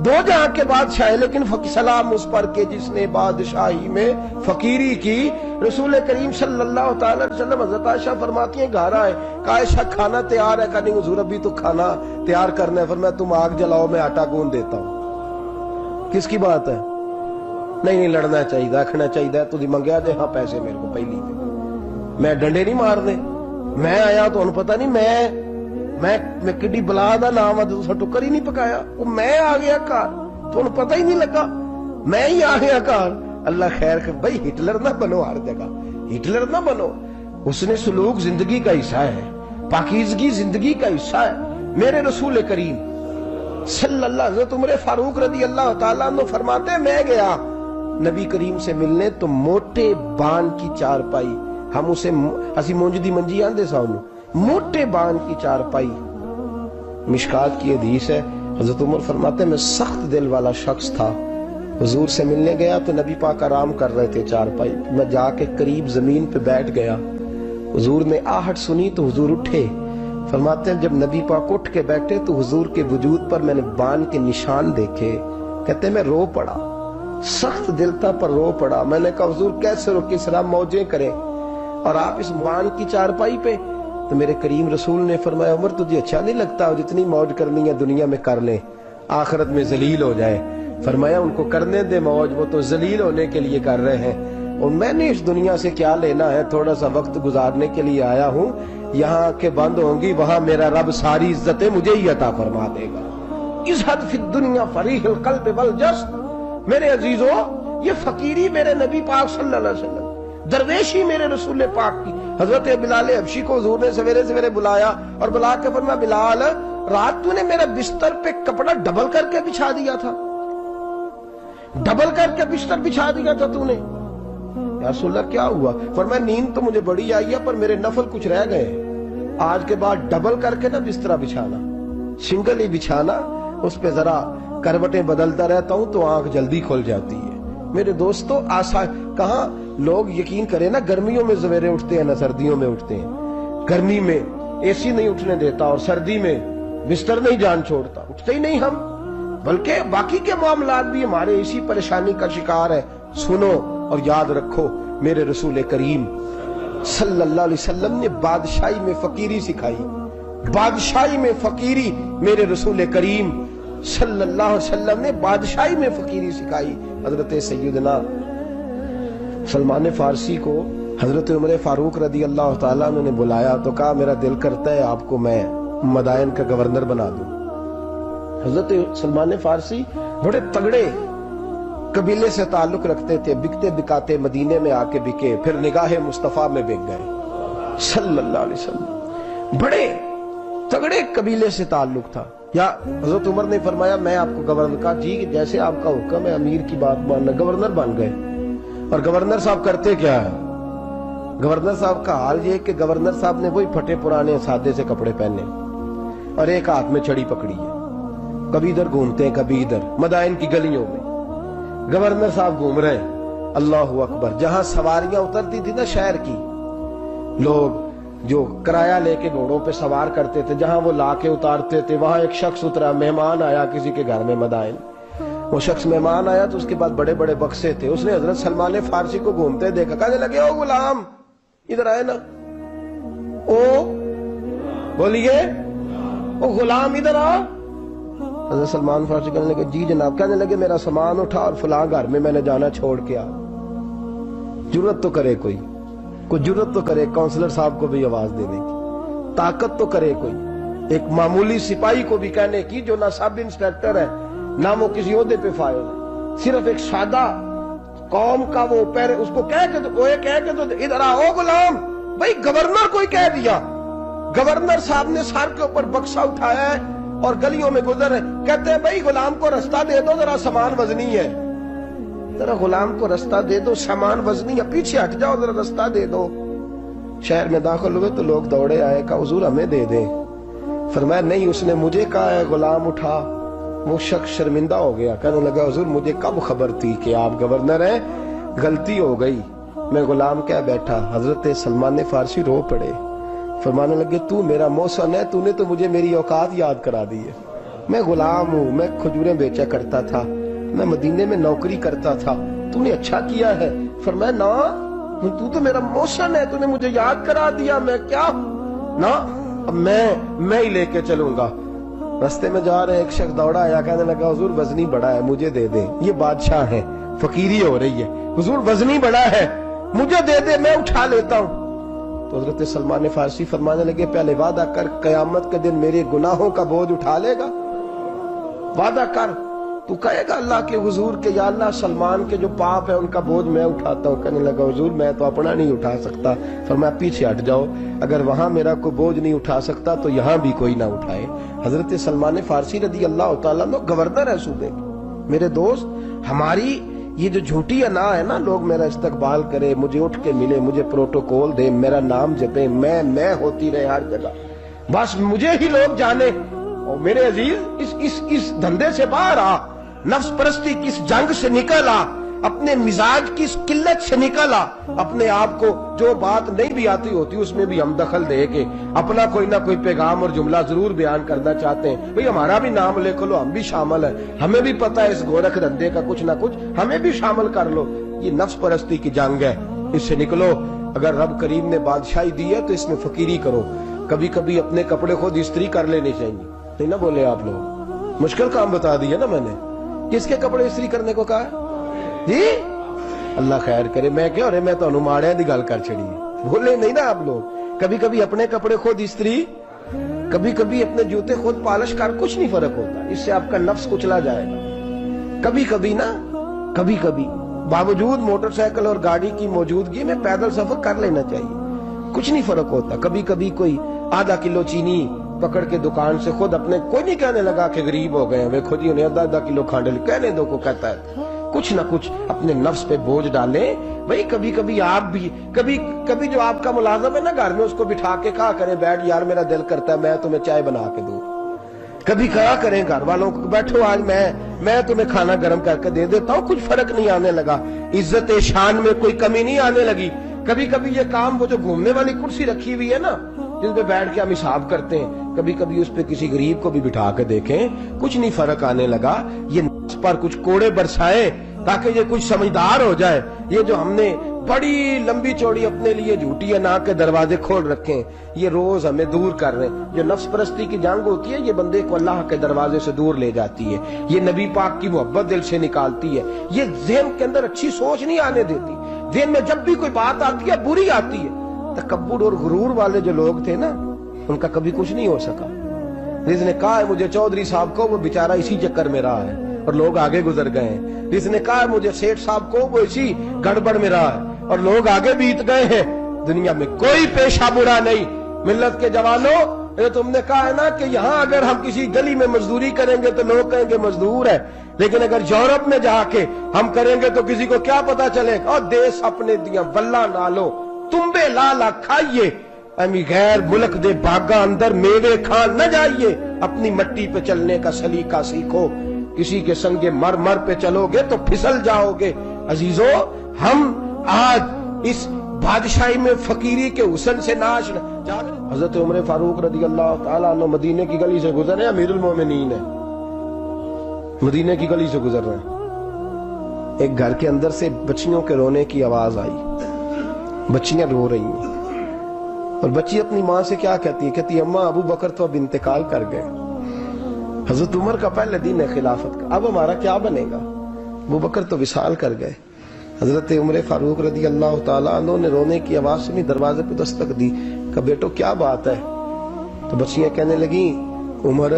دو جہاں کے بادشاہ, لیکن سلام اس پر کہ جس نے بادشاہی میں فقیری کی. رسول کریم صلی اللہ تعالی علیہ وسلم, حضرت عائشہ فرماتی ہیں گھر آئے, کہا عائشہ کھانا تیار ہے؟ کہا نہیں حضور ابھی تو کھانا تیار کرنا ہے. فرمایا تم آگ جلاؤ, میں آٹا گوندھ دیتا ہوں. کس کی بات ہے؟ نہیں لڑنا چاہیے, رکھنا چاہیے. تو منگیا دے ہاں پیسے میرے کو پہلی دے, میں ڈنڈے نہیں مارنے. میں آیا تو انہوں پتا نہیں میں کڈی بلا دا نام ہے, دوسرا ٹکر ہی نہیں پکایا. وہ میں آ گیا کار تو انہوں پتہ ہی نہیں لگا, میں ہی آ گیا کار. اللہ خیر کر بھائی, ہٹلر نہ بنو, ہر جگہ ہٹلر نہ بنو. حسن سلوک زندگی کا حصہ ہے, پاکیزگی زندگی کا حصہ ہے. میرے رسول کریم صلی اللہ, حضرت عمر فاروق رضی اللہ تعالیٰ عنہ فرماتے ہیں میں گیا نبی کریم سے ملنے تو موٹے بان کی چارپائی, ہم اسے اسی مونجدی منجی آندے سا انہوں, موٹے بان کی چارپائی. مشکات کی حدیث ہے, حضرت عمر فرماتے ہیں میں سخت دل والا شخص تھا, حضور سے ملنے گیا تو نبی پاک آرام کر رہے تھے چارپائی, میں جا کے قریب زمین پہ بیٹھ گیا. حضور نے آہٹ سنی تو حضور اٹھے. فرماتے ہیں جب نبی پاک اٹھ کے بیٹھے تو حضور کے وجود پر میں نے بان کے نشان دیکھے. کہتے ہیں میں رو پڑا, سخت دل تھا پر رو پڑا. میں نے کہا حضور کیسے رو, کس طرح موجیں کریں, اور آپ اس بان کی چارپائی پہ. تو میرے کریم رسول نے فرمایا عمر تجھے اچھا نہیں لگتا, جتنی موج کرنی ہے دنیا میں کر لیں, آخرت میں ذلیل ہو جائے. فرمایا ان کو کرنے دے موج, وہ تو ذلیل ہونے کے لیے کر رہے ہیں, اور میں نے اس دنیا سے کیا لینا ہے, تھوڑا سا وقت گزارنے کے لیے آیا ہوں. یہاں کے بند ہوں گی, وہاں میرا رب ساری عزتیں مجھے ہی عطا فرما دے گا. اس حد فی الدنیا فریح القلب والجسد. میرے عزیزو, یہ فقیری میرے نبی پاک صلی اللہ علیہ وسلم, درویشی میرے رسول پاک کی. حضرت بلال حبشی کو حضور نے سویرے سویرے بلایا اور بلا کے فرمایا بلال رات تو نے میرے بستر پہ کپڑا ڈبل کر کے بچھا دیا تھا, ڈبل کر کے بستر بچھا دیا تھا تو نے. یا رسول اللہ کیا ہوا؟ فرمایا نیند تو مجھے بڑی آئی ہے پر میرے نفل کچھ رہ گئے, آج کے بعد ڈبل کر کے نا بسترا بچھانا, سنگل ہی بچھانا, اس پہ ذرا کروٹیں بدلتا رہتا ہوں تو آنکھ جلدی کھل جاتی ہے. میرے دوستو کہاں لوگ یقین کریں نا, گرمیوں میں سویرے اٹھتے ہیں نہ سردیوں میں اٹھتے ہیں. گرمی میں اے سی نہیں اٹھنے دیتا اور سردی میں بستر نہیں جان چھوڑتا, اٹھتے ہی نہیں ہم, بلکہ باقی کے معاملات بھی ہمارے اسی پریشانی کا شکار ہے. سنو اور یاد رکھو, میرے رسول کریم صلی اللہ علیہ وسلم نے بادشاہی میں فقیری سکھائی, بادشاہی میں فقیری. میرے رسول کریم صلی اللہ علیہ وسلم نے بادشاہی میں فقیری سکھائی. حضرت سیدنا سلمان فارسی کو حضرت عمر فاروق رضی اللہ تعالیٰ عنہ نے بلایا تو کہا میرا دل کرتا ہے آپ کو میں مدائن کا گورنر بنا دوں. حضرت سلمان فارسی بڑے تگڑے قبیلے سے تعلق رکھتے تھے، بکتے بکاتے مدینے میں آ کے بکے، پھر نگاہ مصطفیٰ میں بک گئے صلی اللہ علیہ وسلم۔ بڑے تگڑے قبیلے سے تعلق تھا۔ یا حضرت عمر نے فرمایا میں آپ کو گورنر کا جی جیسے آپ کا حکم ہے امیر کی بات ماننا، گورنر بن گئے۔ اور گورنر صاحب کرتے کیا ہے؟ گورنر صاحب کا حال یہ کہ گورنر صاحب نے وہی پھٹے پرانے سادے سے کپڑے پہنے اور ایک ہاتھ میں چھڑی پکڑی ہے، کبھی ادھر گھومتے ہیں کبھی ادھر، مدائن کی گلیوں میں گورنر صاحب گھوم رہے ہیں۔ اللہ اکبر۔ جہاں سواریاں اترتی تھی نا شہر کی، لوگ جو کرایہ لے کے گھوڑوں پہ سوار کرتے تھے، جہاں وہ لا کے اتارتے تھے، وہاں ایک شخص اترا، مہمان آیا کسی کے گھر میں مدائن، وہ شخص مہمان آیا تو اس کے بعد بڑے بڑے بکسے تھے، اس نے حضرت سلمان فارسی کو گھومتے دیکھا، کہنے لگے او غلام ادھر آئے نا، او بولیے او غلام ادھر آ۔ حضرت سلمان فارسی کہنے لگے جی جناب، کہنے لگے میرا سامان اٹھا اور فلاں گھر میں نے جانا چھوڑ کے آ۔ جرت تو کرے کوئی جرت تو کرے کونسلر صاحب کو بھی آواز دینے کی، طاقت تو کرے کوئی، ایک معمولی سپاہی کو بھی کہنے کی جو نہ سب انسپیکٹر ہے نہ وہ کسی عہدے پہ فائل ہے، صرف ایک سادہ قوم کا وہ پیر، اس کو کہہ کے تو ادھر آؤ غلام، بھائی گورنر کوئی کہہ دیا۔ گورنر صاحب نے سر کے اوپر بکسا اٹھایا ہے اور گلیوں میں گزر رہے، کہتے ہیں بھائی غلام کو رستہ دے دو، ذرا سامان وزنی ہے، ذرا غلام کو رستہ دے دو، سامان وزنی ہے، پیچھے ہٹ جاؤ، ذرا رستہ دے دو۔ شہر میں داخل ہوئے تو لوگ دوڑے آئے، کہا حضور ہمیں دے دیں۔ فرمایا نہیں، اس نے مجھے کہا ہے غلام اٹھا۔ وہ شخص شرمندہ ہو گیا، کہنے لگا حضور مجھے کب خبر تھی کہ آپ گورنر ہیں، غلطی ہو گئی، میں غلام کہہ بیٹھا۔ حضرت سلمان فارسی رو پڑے، فرمانے لگے تو میرا محسن ہے، تو نے تو مجھے میری اوقات یاد کرا دی ہے، میں غلام ہوں، میں کھجوریں بیچا کرتا تھا، میں مدینے میں نوکری کرتا تھا، تو نے اچھا کیا ہے۔ فرمایا نا تو تو میرا محسن ہے، تو نے مجھے یاد کرا دیا، میں کیا نا میں ہی لے کے چلوں گا۔ رستے میں جا رہے ایک شخص دوڑا آیا، کہنے لگا حضور وزنی بڑا ہے مجھے دے دیں، یہ بادشاہ ہے، فقیری ہو رہی ہے، حضور وزنی بڑا ہے مجھے دے دے، میں اٹھا لیتا ہوں۔ تو حضرت سلمان فارسی فرمانے لگے پہلے وعدہ کر قیامت کے دن میرے گناہوں کا بوجھ اٹھا لے گا، وعدہ کر، تو کہے گا اللہ کے حضور کے یا اللہ سلمان کے جو پاپ ہے ان کا بوجھ میں اٹھاتا ہوں۔ کہنے لگا حضور میں تو اپنا نہیں اٹھا سکتا۔ فرمایا پیچھے ہٹ جاؤ، اگر وہاں میرا کوئی بوجھ نہیں اٹھا سکتا تو یہاں بھی کوئی نہ اٹھائے۔ حضرت سلمان فارسی رضی اللہ تعالیٰ عنہ گورنر ہے صوبے کے۔ میرے دوست ہماری یہ جو جھوٹی انا ہے نا، لوگ میرا استقبال کرے، مجھے اٹھ کے ملے، مجھے پروٹوکول دے، میرا نام جپے، میں ہوتی رہے ہر جگہ، بس مجھے ہی لوگ جانے۔ اور میرے عزیز اس دھندے سے باہر آ، نفس پرستی کی اس جنگ سے نکل آ، اپنے مزاج کی اس قلت سے نکل آ، اپنے آپ کو جو بات نہیں بھی آتی ہوتی اس میں بھی ہم دخل دے کے اپنا کوئی نہ کوئی پیغام اور جملہ ضرور بیان کرنا چاہتے ہیں۔ بھئی ہمارا بھی نام لے لو، ہم بھی شامل ہیں، ہمیں بھی پتہ ہے اس گورکھ دھندے کا کچھ نہ کچھ، ہمیں بھی شامل کر لو۔ یہ نفس پرستی کی جنگ ہے، اس سے نکلو۔ اگر رب کریم نے بادشاہی دی ہے تو اس میں فقیری کرو، کبھی کبھی اپنے کپڑے خود استری کر لینے چاہیے، نہیں نہ بولے آپ لوگ، مشکل کام بتا دیا نا میں نے، کس کے کپڑے استری کرنے کو کہا ہے جی؟ اللہ خیر کرے، میں کیا رہے، میں تو ماڑے دی گل کر چھڑی ہے، بولے نہیں نا آپ لوگ۔ کبھی کبھی اپنے کپڑے خود استری، کبھی کبھی اپنے جوتے خود پالش کر، کچھ نہیں فرق ہوتا، اس سے آپ کا نفس کچلا جائے گا۔ کبھی کبھی نا، کبھی کبھی باوجود موٹر سائیکل اور گاڑی کی موجودگی میں پیدل سفر کر لینا چاہیے، کچھ نہیں فرق ہوتا۔ کبھی کبھی کوئی آدھا کلو چینی پکڑ کے دکان سے خود اپنے، کوئی نہیں کہنے لگا کہ غریب ہو گئے ہیں، خود ہی انہیں آدھا کلو کھانڈل، کہنے دو کو کہتا ہے، کچھ نہ کچھ اپنے نفس پہ بوجھ ڈالیں۔ بھئی کبھی کبھی آپ بھی، کبھی جو آپ کا ملازم ہے نا گھر میں، اس کو بٹھا کے کہا کریں بیٹھ یار میرا دل کرتا ہے میں تمہیں چائے بنا کے دوں۔ کبھی کہا کریں گھر والوں کو بیٹھو آج میں تمہیں کھانا گرم کر کے دے دیتا ہوں، کچھ فرق نہیں آنے لگا، عزت شان میں کوئی کمی نہیں آنے لگی۔ کبھی کبھی یہ کام، وہ جو گھومنے والی کرسی رکھی ہوئی ہے نا جس پہ بیٹھ کے ہم حساب کرتے ہیں، کبھی کبھی اس پہ کسی غریب کو بھی بٹھا کے دیکھیں، کچھ نہیں فرق آنے لگا۔ یہ نفس پر کچھ کوڑے برسائیں تاکہ یہ کچھ سمجھدار ہو جائے۔ یہ جو ہم نے بڑی لمبی چوڑی اپنے لیے جھوٹی انا کے دروازے کھول رکھے ہیں، یہ روز ہمیں دور کر رہے ہیں۔ جو نفس پرستی کی جنگ ہوتی ہے، یہ بندے کو اللہ کے دروازے سے دور لے جاتی ہے، یہ نبی پاک کی محبت دل سے نکالتی ہے، یہ ذہن کے اندر اچھی سوچ نہیں آنے دیتی۔ ذہن میں جب بھی کوئی بات آتی ہے بری آتی ہے۔ تکبر اور غرور والے جو لوگ تھے نا، ان کا کبھی کچھ نہیں ہو سکا۔ جس نے کہا ہے مجھے چودھری صاحب کو، وہ بیچارہ اسی چکر میں رہا ہے، اور لوگ آگے گزر گئے ہیں. جس نے کہا مجھے سیٹھ صاحب کو وہ اسی گڑبڑ میں رہا ہے اور لوگ آگے بیت گئے ہیں. دنیا میں کوئی پیشہ برا نہیں. ملت کے جوانوں، یہ تم نے کہا ہے نا کہ یہاں اگر ہم کسی گلی میں مزدوری کریں گے تو لوگ کہیں گے مزدور ہے، لیکن اگر یورپ میں جا کے ہم کریں گے تو کسی کو کیا پتا چلے گا. اور دیس اپنے دیا ولہ نالو تمبے لالا کھائیے، امی غیر ملک دے باغاں اندر میوے کھان نہ جائیے. اپنی مٹی پہ چلنے کا سلیقہ سیکھو. کسی کے سنگ مر مر پہ چلو گے تو پھسل جاؤ گے. عزیزو، ہم آج اس بادشاہی میں فقیری کے حسن سے ناش جا. حضرت عمر فاروق رضی اللہ تعالیٰ عنہ مدینے کی گلی سے گزر رہے ہیں. امیر المومنین ہے، مدینے کی گلی سے گزر رہے ہیں. ایک گھر کے اندر سے بچیوں کے رونے کی آواز آئی. بچیاں رو رہی ہیں اور بچی اپنی ماں سے کیا کہتی ہے؟ کہتی ہے اماں ابو بکر تو اب انتقال کر گئے. حضرت عمر کا پہلے دن ہے خلافت کا، اب ہمارا کیا بنے گا؟ ابو بکر تو وصال کر گئے. حضرت عمر فاروق رضی اللہ تعالیٰ عنہ نے رونے کی آواز سنی، دروازے پہ دستک دی. کہا بیٹو کیا بات ہے؟ تو بچیاں کہنے لگیں عمر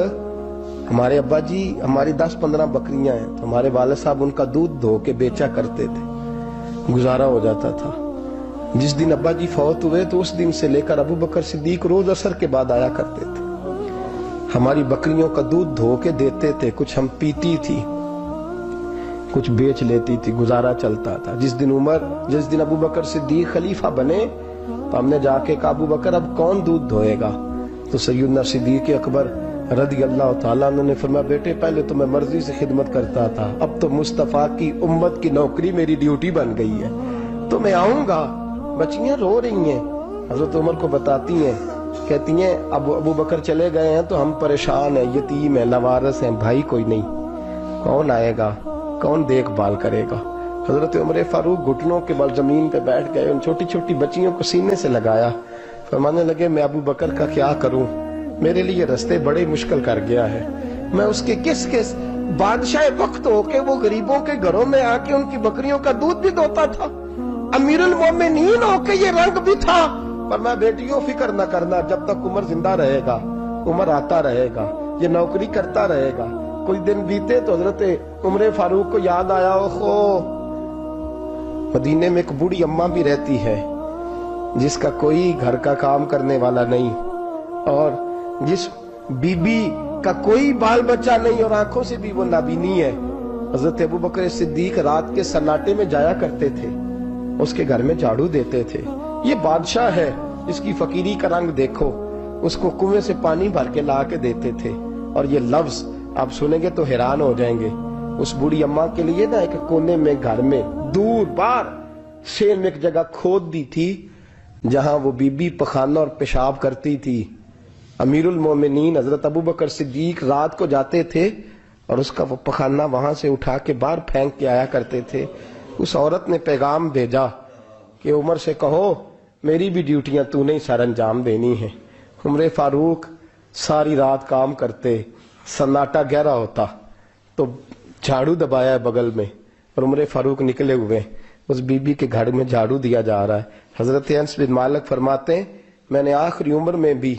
ہمارے ابا جی ہماری 10-15 بکریاں ہیں، تو ہمارے والد صاحب ان کا دودھ دھو کے بیچا کرتے تھے، گزارا ہو جاتا تھا. جس دن ابا جی فوت ہوئے تو اس دن سے لے کر ابو بکر صدیق روز عصر کے بعد آیا کرتے تھے، ہماری بکریوں کا دودھ دھو کے دیتے تھے. کچھ ہم پیتی تھی، کچھ بیچ لیتی تھی، گزارا چلتا تھا. جس دن ابو بکر صدیق خلیفہ بنے تو ہم نے جا کے کہا ابو بکر اب کون دودھ دھوئے گا؟ تو سیدنا صدیق اکبر رضی اللہ تعالیٰ عنہ نے فرمایا بیٹے پہلے تو میں مرضی سے خدمت کرتا تھا، اب تو مصطفیٰ کی امت کی نوکری میری ڈیوٹی بن گئی ہے، تو میں آؤں گا. بچیاں رو رہی ہیں، حضرت عمر کو بتاتی ہیں، کہتی ہیں ابو بکر چلے گئے ہیں تو ہم پریشان ہیں، یتیم ہیں، لاوارث ہیں، بھائی کوئی نہیں، کون آئے گا، کون دیکھ بھال کرے گا؟ حضرت عمر فاروق گھٹنوں کے بل زمین پہ بیٹھ گئے، ان چھوٹی چھوٹی بچیوں کو سینے سے لگایا، فرمانے لگے میں ابو بکر کا کیا کروں، میرے لیے رستے بڑے مشکل کر گیا ہے. میں اس کے کس بادشاہ وقت ہو کے وہ غریبوں کے گھروں میں آ کے ان کی بکریوں کا دودھ بھی دوتا تھا، امیر المومنین ہو کے یہ رنگ بھی تھا. پر میں بیٹیوں فکر نہ کرنا، جب تک عمر زندہ رہے گا، عمر آتا رہے گا، یہ نوکری کرتا رہے گا. کوئی دن بیتے تو حضرت عمر فاروق کو یاد آیا اوہو مدینے میں ایک بوڑھی اماں بھی رہتی ہے جس کا کوئی گھر کا کام کرنے والا نہیں، اور جس بی بی کا کوئی بال بچہ نہیں اور آنکھوں سے بھی وہ نابینی ہے. حضرت ابو بکر صدیق رات کے سناٹے میں جایا کرتے تھے، اس کے گھر میں جھاڑو دیتے تھے. یہ بادشاہ ہے، اس کی فقیری کا رنگ دیکھو. اس کو کنویں سے پانی بھر کے لا کے دیتے تھے. اور یہ لفظ آپ سنیں گے تو حیران ہو جائیں گے. اس بوڑھی اماں کے لیے نا ایک کونے میں گھر میں دور باہر شین میں ایک جگہ کھود دی تھی جہاں وہ بی بی پخانہ اور پیشاب کرتی تھی. امیر المومنین حضرت ابو بکر صدیق رات کو جاتے تھے اور اس کا وہ پخانہ وہاں سے اٹھا کے باہر پھینک کے آیا کرتے تھے. اس عورت نے پیغام بھیجا کہ عمر سے کہو میری بھی ڈیوٹیاں تو نہیں سر انجام دینی ہیں. عمر فاروق ساری رات کام کرتے، سناٹا گہرا ہوتا تو جھاڑو دبایا ہے بغل میں اور عمر فاروق نکلے ہوئے، اس بی بی کے گھر میں جھاڑو دیا جا رہا ہے. حضرت انس بن مالک فرماتے ہیں میں نے آخری عمر میں بھی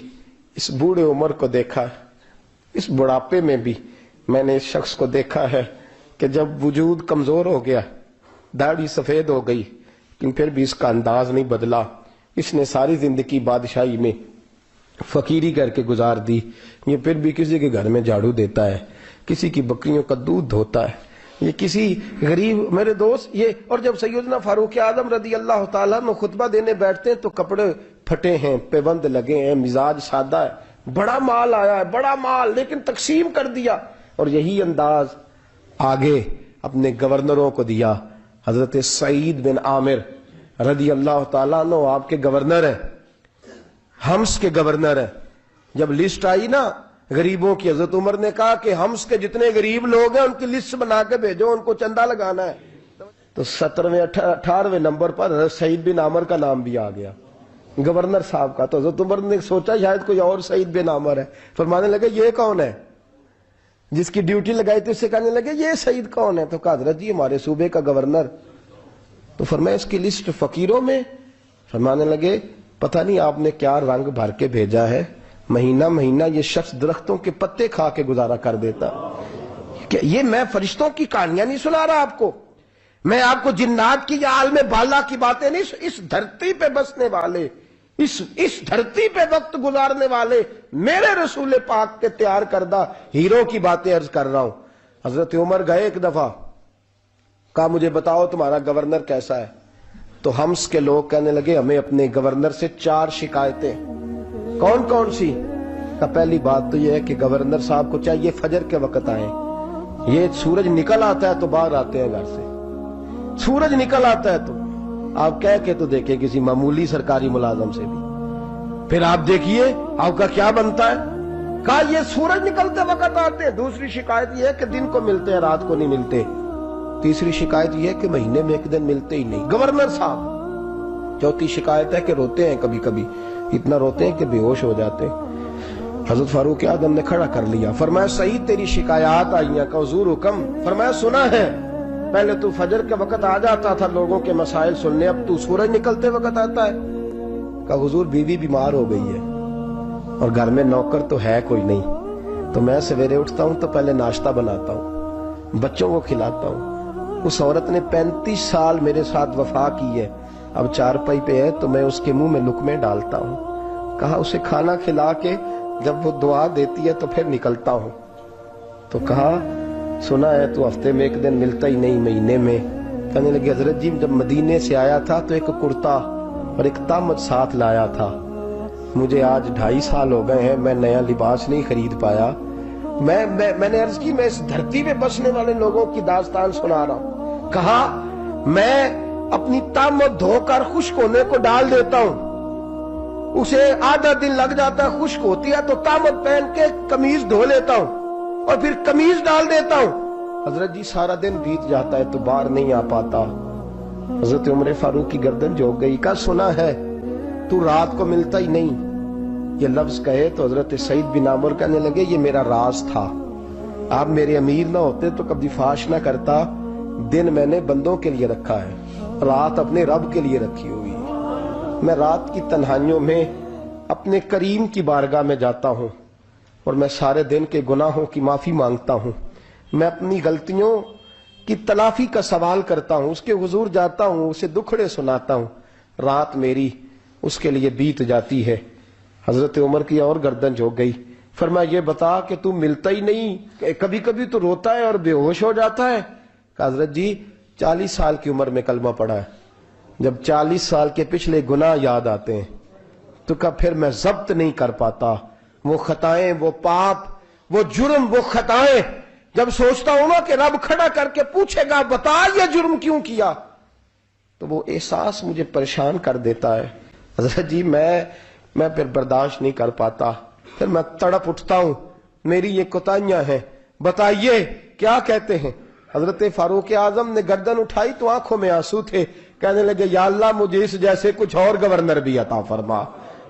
اس بوڑھے عمر کو دیکھا، اس بڑھاپے میں بھی میں نے اس شخص کو دیکھا ہے کہ جب وجود کمزور ہو گیا، داڑھی سفید ہو گئی، لیکن پھر بھی اس کا انداز نہیں بدلا. اس نے ساری زندگی بادشاہی میں فقیری کر کے گزار دی، یہ پھر بھی کسی کے گھر میں جھاڑو دیتا ہے، کسی کی بکریوں کا دودھ دھوتا ہے، یہ کسی غریب میرے دوست یہ. اور جب سیدنا فاروق اعظم رضی اللہ تعالیٰ میں خطبہ دینے بیٹھتے ہیں تو کپڑے پھٹے ہیں، پیبند لگے ہیں، مزاج سادہ ہے، بڑا مال آیا ہے، بڑا مال، لیکن تقسیم کر دیا. اور یہی انداز آگے اپنے گورنروں کو دیا. حضرت سعید بن عامر رضی اللہ تعالیٰ عنہ آپ کے گورنر ہیں، حمص کے گورنر ہیں. جب لسٹ آئی نا غریبوں کی، حضرت عمر نے کہا کہ حمص کے جتنے غریب لوگ ہیں ان کی لسٹ بنا کے بھیجو، ان کو چندہ لگانا ہے. تو 17ویں 18ویں نمبر پر حضرت سعید بن عامر کا نام بھی آ گیا، گورنر صاحب کا. تو حضرت عمر نے سوچا شاید کوئی اور سعید بن عامر ہے. فرمانے لگے یہ کون ہے؟ جس کی ڈیوٹی لگائی تھی اس سے کہنے لگے یہ سعید کون ہے؟ تو کہا حضرت جی ہمارے صوبے کا گورنر. تو فرمایا اس کی لسٹ فقیروں میں؟ فرمانے لگے پتہ نہیں آپ نے کیا رنگ بھر کے بھیجا ہے، مہینہ مہینہ یہ شخص درختوں کے پتے کھا کے گزارا کر دیتا. یہ میں فرشتوں کی کہانیاں نہیں سنا رہا آپ کو، میں آپ کو جنات کی یا عالم بالا کی باتیں نہیں، اس دھرتی پہ بسنے والے، اس دھرتی پہ وقت گزارنے والے میرے رسول پاک کے تیار کردہ ہیرو کی باتیں عرض کر رہا ہوں۔ حضرت عمر گئے ایک دفعہ، کہا مجھے بتاؤ تمہارا گورنر کیسا ہے؟ تو ہمس کے لوگ کہنے لگے ہمیں اپنے گورنر سے 4 شکایتیں۔ کون کون سی؟ پہلی بات تو یہ ہے کہ گورنر صاحب کو چاہیے فجر کے وقت آئیں، یہ سورج نکل آتا ہے تو باہر آتے ہیں گھر سے، سورج نکل آتا ہے تو آپ کہہ کے تو دیکھیں کسی معمولی سرکاری ملازم سے بھی، پھر آپ دیکھیے آپ کا کیا بنتا ہے۔ کہا یہ سورج نکلتے وقت آتے ہیں۔ دوسری شکایت یہ ہے کہ دن کو ملتے ہیں رات کو نہیں ملتے۔ تیسری شکایت یہ ہے کہ مہینے میں ایک دن ملتے ہی نہیں گورنر صاحب۔ چوتھی شکایت ہے کہ روتے ہیں، کبھی کبھی اتنا روتے ہیں کہ بے ہوش ہو جاتے ہیں۔ حضرت فاروق اعظم نے کھڑا کر لیا، فرمایا صحیح تیری شکایات آئی ہیں، کہ حضور حکم فرمایا سنا ہے، پہلے تو فجر کے وقت آ جاتا تھا لوگوں کے مسائل سننے، اب تو سورج نکلتے وقت آتا ہے۔ کہ حضور بیوی بیمار ہو گئی ہے اور گھر میں نوکر تو ہے کوئی نہیں، تو میں سویرے اٹھتا ہوں تو پہلے ناشتہ بناتا ہوں، بچوں کو کھلاتا ہوں۔ اس عورت نے 35 سال میرے ساتھ وفا کی ہے، اب چارپائی پہ ہے تو میں اس کے منہ میں لقمے ڈالتا ہوں۔ کہا اسے کھانا کھلا کے جب وہ دعا دیتی ہے تو پھر نکلتا ہوں۔ تو کہا سنا ہے تو ہفتے میں ایک دن ملتا ہی نہیں، مہینے میں۔ کہنے لگے حضرت جی جب مدینے سے آیا تھا تو ایک کرتا اور ایک تامت ساتھ لایا تھا، مجھے آج 2.5 سال ہو گئے ہیں، میں نیا لباس نہیں خرید پایا۔ میں نے عرض کی میں اس دھرتی پہ بسنے والے لوگوں کی داستان سنا رہا ہوں۔ کہا میں اپنی تامت دھو کر خشک ہونے کو ڈال دیتا ہوں، اسے آدھا دن لگ جاتا ہے، خشک ہوتی ہے تو تامت پہن کے قمیض دھو لیتا ہوں اور پھر قمیض ڈال دیتا ہوں۔ حضرت جی سارا دن بیت جاتا ہے تو باہر نہیں آ پاتا۔ حضرت عمر فاروق کی گردن جھک گئی، کہا سنا ہے تو رات کو ملتا ہی نہیں۔ یہ لفظ کہے تو حضرت سعید بن عامر کہنے لگے یہ میرا راز تھا، آپ میرے امیر نہ ہوتے تو کبھی فاش نہ کرتا، دن میں نے بندوں کے لیے رکھا ہے، رات اپنے رب کے لیے رکھی ہوئی ہے۔ میں رات کی تنہائیوں میں اپنے کریم کی بارگاہ میں جاتا ہوں اور میں سارے دن کے گناہوں کی معافی مانگتا ہوں، میں اپنی غلطیوں کی تلافی کا سوال کرتا ہوں، اس کے حضور جاتا ہوں، اسے دکھڑے سناتا ہوں، رات میری اس کے لیے بیت جاتی ہے۔ حضرت عمر کی اور گردن جھک گئی، فرمایا یہ بتا کہ تو ملتا ہی نہیں، کبھی کبھی تو روتا ہے اور بے ہوش ہو جاتا ہے۔ کہ حضرت جی 40 سال کی عمر میں کلمہ پڑھا ہے، جب 40 سال کے پچھلے گناہ یاد آتے ہیں تو کہا پھر میں ضبط نہیں کر پاتا، وہ خطائیں، وہ پاپ، وہ جرم، وہ خطائیں جب سوچتا ہوں نا کہ رب کھڑا کر کے پوچھے گا بتا یہ جرم کیوں کیا، تو وہ احساس مجھے پریشان کر دیتا ہے۔ حضرت جی میں پھر برداشت نہیں کر پاتا، پھر میں تڑپ اٹھتا ہوں، میری یہ کوتاہیاں ہیں، بتائیے کیا کہتے ہیں۔ حضرت فاروق اعظم نے گردن اٹھائی تو آنکھوں میں آنسو تھے، کہنے لگے یا اللہ مجھے اس جیسے کچھ اور گورنر بھی عطا فرما،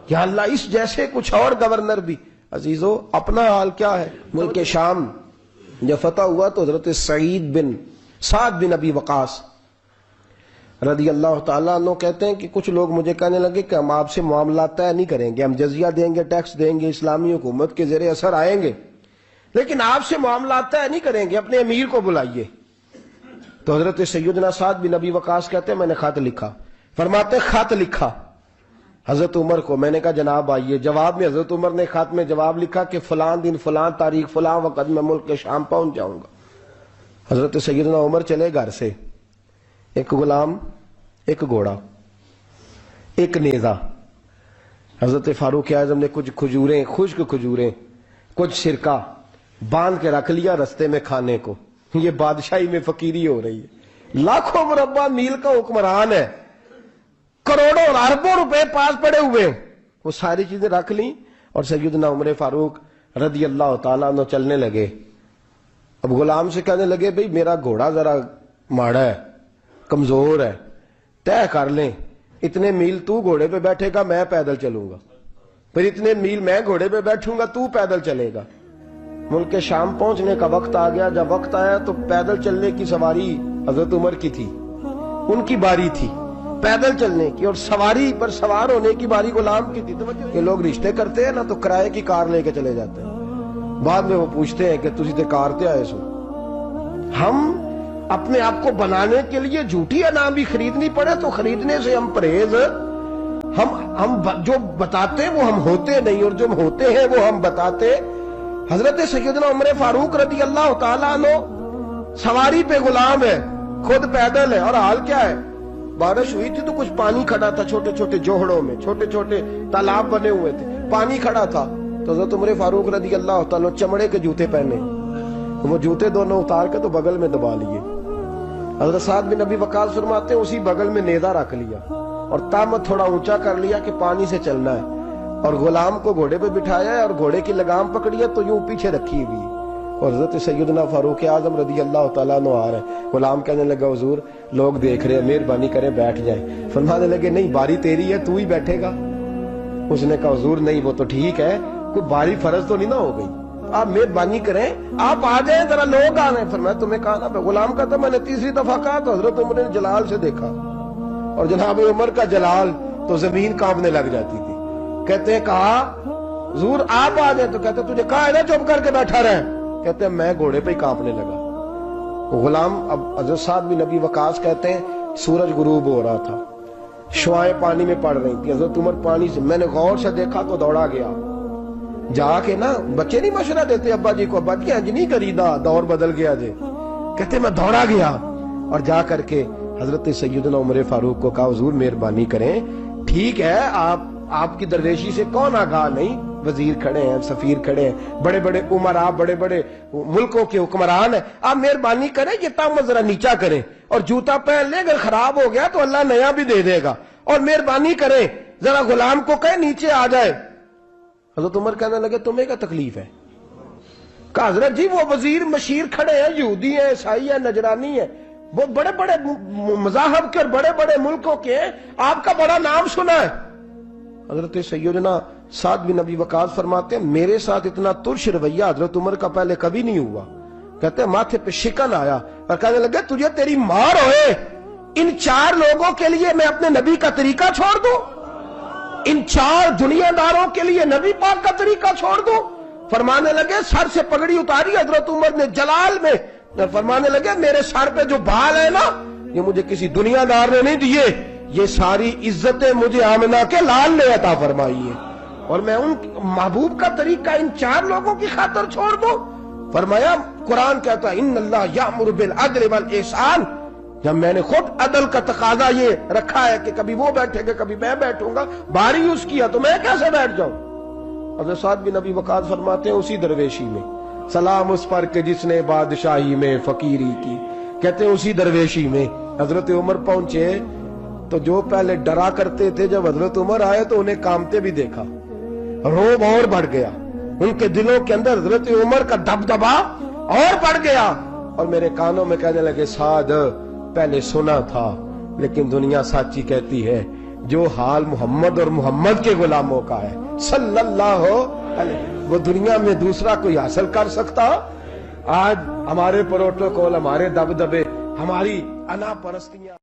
یا اللہ اس جیسے کچھ اور گورنر بھی۔ عزیزو اپنا حال کیا ہے؟ ملک شام جب فتح ہوا تو حضرت سعد بن ابی وقاص رضی اللہ تعالیٰ عنہ کہتے ہیں کہ کچھ لوگ مجھے کہنے لگے کہ ہم آپ سے معاملات طے نہیں کریں گے، ہم جزیہ دیں گے، ٹیکس دیں گے، اسلامی حکومت کے زیر اثر آئیں گے، لیکن آپ سے معاملات طے نہیں کریں گے، اپنے امیر کو بلائیے۔ تو حضرت سیدنا سعد بن ابی وقاص کہتے ہیں میں نے خط لکھا، فرماتے خط لکھا حضرت عمر کو، میں نے کہا جناب آئیے، جواب میں حضرت عمر نے خط میں جواب لکھا کہ فلاں دن فلاں تاریخ فلاں وقت میں ملک کے شام پہنچ جاؤں گا۔ حضرت سیدنا عمر چلے گھر سے، ایک غلام، ایک گھوڑا، ایک نیزہ۔ حضرت فاروق اعظم نے کچھ کھجوریں، خشک کھجوریں، کچھ سرکہ باندھ کے رکھ لیا رستے میں کھانے کو۔ یہ بادشاہی میں فقیری ہو رہی ہے، لاکھوں مربع میل کا حکمران ہے، کروڑوں اور اربوں روپے پاس پڑے ہوئے، وہ ساری چیزیں رکھ لیں اور سیدنا عمر فاروق رضی اللہ تعالیٰ عنہ چلنے لگے۔ اب غلام سے کہنے لگے بھئی میرا گھوڑا ذرا ماڑا ہے، کمزور ہے، طے کر لیں، اتنے میل تو گھوڑے پہ بیٹھے گا میں پیدل چلوں گا، پھر اتنے میل میں گھوڑے پہ بیٹھوں گا تو پیدل چلے گا۔ ملک شام پہنچنے کا وقت آ گیا، جب وقت آیا تو پیدل چلنے کی سواری حضرت عمر کی تھی، ان کی باری تھی پیدل چلنے کی، اور سواری پر سوار ہونے کی باری غلام کی تھی۔ یہ لوگ رشتے کرتے ہیں نا تو کرائے کی کار لے کے چلے جاتے ہیں، بعد میں وہ پوچھتے ہیں کہ تسی تے کار تے آئے سو، ہم اپنے آپ کو بنانے کے لیے جھوٹی انعام بھی خریدنی پڑے تو خریدنے سے ہم پرہیز. ہم جو بتاتے وہ ہم ہوتے نہیں، اور جو ہوتے ہیں وہ ہم بتاتے. حضرت سیدنا عمر فاروق رضی اللہ تعالیٰ عنہ سواری پہ غلام ہے، خود پیدل ہے، اور حال کیا ہے؟ بارش ہوئی تھی تو کچھ پانی کھڑا تھا، چھوٹے چھوٹے جوہڑوں میں چھوٹے چھوٹے تالاب بنے ہوئے تھے، پانی کھڑا تھا. تو حضرت عمر فاروق رضی اللہ تعالیٰ چمڑے کے جوتے پہنے، وہ جوتے دونوں اتار کے تو بغل میں دبا لیے. حضرت سعد بن ابی وقاص فرماتے ہیں اسی بغل میں نیزہ رکھ لیا اور تامت تھوڑا اونچا کر لیا کہ پانی سے چلنا ہے، اور غلام کو گھوڑے پہ بٹھایا ہے اور گھوڑے کی لگام پکڑی ہے تو یوں پیچھے رکھی ہوئی. اور حضرت سیدنا فاروق اعظم رضی اللہ تعالیٰ عنہ آ رہے ہیں. غلام کہنے لگا حضور لوگ دیکھ رہے ہیں، مہربانی کریں بیٹھ جائیں. فرمانے لگے نہیں، باری تیری ہے، تو ہی بیٹھے گا. اس نے کہا حضور نہیں، وہ تو ٹھیک ہے، کوئی باری فرض تو نہیں نہ ہو گئی، آپ مہربانی کریں آپ آ جائیں، ذرا لوگ آ رہے ہیں. فرمایا تمہیں کہا نا. غلام کہتا میں نے تیسری دفعہ کہا تو حضرت عمر نے جلال سے دیکھا، اور جناب عمر کا جلال تو زمین کانپنے لگ جاتی تھی. کہتے ہیں کہا حضور آپ آ جائیں، تو کہتے تجھے کہا ہے نا چپ کر کے بیٹھا رہے. کہتے ہیں میں گھوڑے پہ ہی کانپنے لگا. غلام اب حضرت سعد بن ابی وقاص کہتے ہیں سورج غروب ہو رہا تھا، شعائیں پانی میں پڑ رہی تھی. حضرت عمر پانی سے، میں نے غور سے دیکھا تو دوڑا گیا. جا کے نا بچے نہیں مشورہ دیتے ابا جی کو، ابا جی انج نہیں کریدا، دور بدل گیا جی. کہتے میں دوڑا گیا اور جا کر کے حضرت سیدنا عمر فاروق کو کہا حضور مہربانی کریں، ٹھیک ہے آپ کی درویشی سے کون آگاہ نہیں، وزیر کھڑے ہیں، سفیر کھڑے ہیں، بڑے بڑے عمرا، بڑے بڑے ملکوں کے حکمران ہیں، آپ مہربانی کریں یہ تامت ذرا نیچا کریں، اور جوتا پہن لے، اگر خراب ہو گیا تو اللہ نیا بھی دے دے گا، اور مہربانی کریں ذرا غلام کو کہیں نیچے آ جائے. حضرت عمر کہنے لگے تمہیں کیا تکلیف ہے؟ کہا حضرت جی وہ وزیر مشیر کھڑے ہیں، یہودی ہیں، عیسائی ہیں، نجرانی ہیں، وہ بڑے بڑے مذاہب کے اور بڑے بڑے ملکوں کے ہیں، آپ کا بڑا نام سنا ہے. حضرت سیدنا سعد بن ابی وقاص فرماتے ہیں میرے ساتھ اتنا ترش رویہ حضرت عمر کا پہلے کبھی نہیں ہوا. کہتے ہیں ماتھے پہ شکن آیا اور کہنے لگے تجھے تیری مار ہوئے، ان 4 لوگوں کے لیے میں اپنے نبی کا طریقہ چھوڑ دوں، ان 4 دنیا داروں کے لیے نبی پاک کا طریقہ چھوڑ دوں. فرمانے لگے سر سے پگڑی اتاری حضرت عمر نے جلال میں، فرمانے لگے میرے سر پہ جو بال ہے نا یہ مجھے کسی دنیا دار نے نہیں دیے، یہ ساری عزتیں مجھے آمنہ کے لال نے عطا فرمائی ہے، اور میں ان محبوب کا طریقہ ان 4 لوگوں کی خاطر چھوڑ دوں. فرمایا قرآن کہتا ہے ان اللہ یامر بالعدل والاحسان، جب میں نے خود عدل کا تقاضا یہ رکھا ہے کہ کبھی وہ بیٹھے گا کبھی میں بیٹھوں گا، باری اس کیا تو میں کیسے بیٹھ جاؤں. حضرت سعد بن ابی وقاص فرماتے ہیں اسی درویشی میں سلام اس پر کہ جس نے بادشاہی میں فقیری کی. کہتے ہیں اسی درویشی میں حضرت عمر پہنچے تو جو پہلے ڈرا کرتے تھے جب حضرت عمر آئے تو انہیں کامتے بھی دیکھا، روب اور بڑھ گیا، ان کے دلوں کے اندر حضرت عمر کا دبدبا اور بڑھ گیا، اور میرے کانوں میں کہنے لگے سعد پہلے سنا تھا لیکن دنیا سچی کہتی ہے، جو حال محمد اور محمد کے غلاموں کا ہے صلی اللہ علیہ، وہ دنیا میں دوسرا کوئی حاصل کر سکتا؟ آج ہمارے پروٹوکول، ہمارے دبدبے، ہماری انا پرستیاں